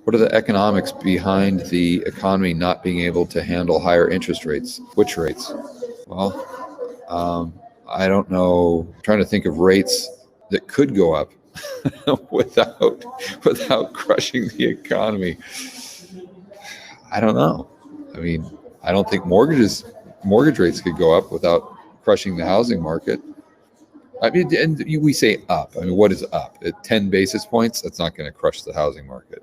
What are the economics behind the economy not being able to handle higher interest rates? Which rates? Well, I don't know. I'm trying to think of rates that could go up without crushing the economy. I don't know. I mean, I don't think mortgage rates could go up without crushing the housing market. I mean, and we say up. I mean, what is up? At 10 basis points, that's not going to crush the housing market.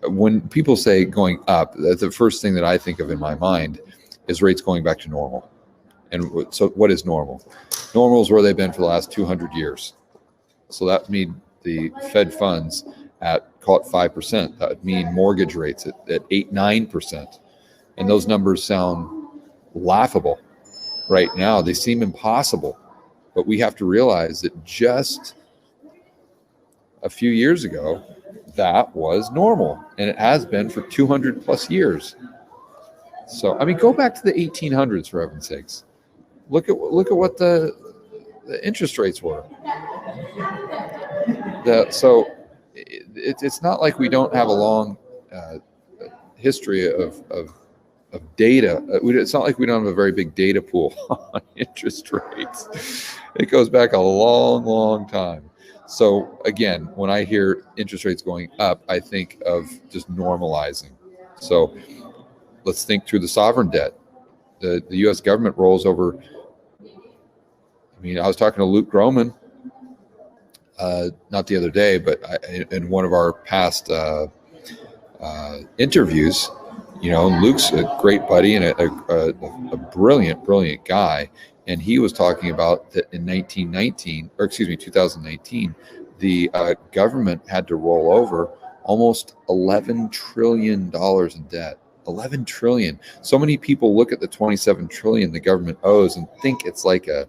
When people say going up, the first thing that I think of in my mind is rates going back to normal. And so what is normal? Normal is where they've been for the last 200 years. So that means the Fed funds at, call it 5%. That would mean mortgage rates at 8, 9%. And those numbers sound laughable right now. They seem impossible. But we have to realize that just a few years ago, that was normal. And it has been for 200 plus years. So, I mean, go back to the 1800s, for heaven's sakes. Look at what the interest rates were. So it's not like we don't have a long history of data. It's not like we don't have a very big data pool on interest rates. It goes back a long, long time. So again, when I hear interest rates going up, I think of just normalizing. So let's think through the sovereign debt. The U.S. government rolls over. I mean, I was talking to Luke Groman, not the other day, but in one of our past interviews. You know, Luke's a great buddy and a brilliant, brilliant guy. And he was talking about that in 2019, the government had to roll over almost $11 trillion in debt. 11 trillion. So many people look at the 27 trillion the government owes and think it's like a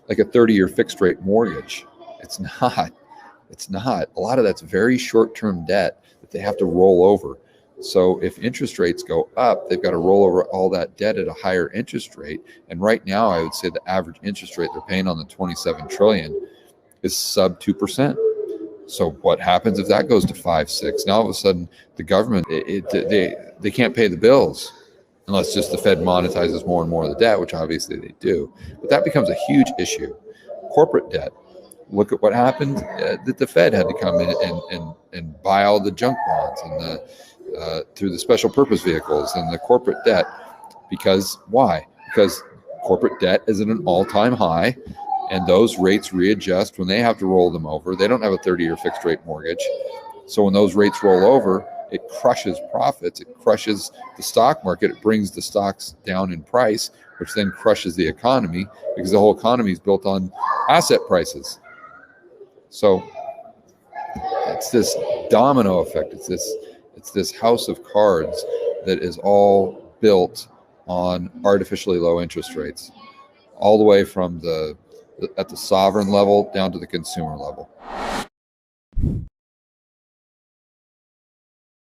30-year fixed rate mortgage. It's not. It's not. A lot of that's very short-term debt that they have to roll over. So if interest rates go up, they've got to roll over all that debt at a higher interest rate. And right now, I would say the average interest rate they're paying on the 27 trillion is sub 2%. So what happens if that goes to 5, 6? Now all of a sudden, the government they can't pay the bills unless just the Fed monetizes more and more of the debt, which obviously they do. But that becomes a huge issue. Corporate debt. Look at what happened that the Fed had to come in and buy all the junk bonds and through the special purpose vehicles and the corporate debt. Because why? Because corporate debt is at an all-time high, and those rates readjust when they have to roll them over. They don't have a 30-year fixed rate mortgage. So when those rates roll over, it crushes profits. It crushes the stock market. It brings the stocks down in price, which then crushes the economy because the whole economy is built on asset prices. So it's this domino effect. It's this house of cards that is all built on artificially low interest rates, all the way from at the sovereign level down to the consumer level.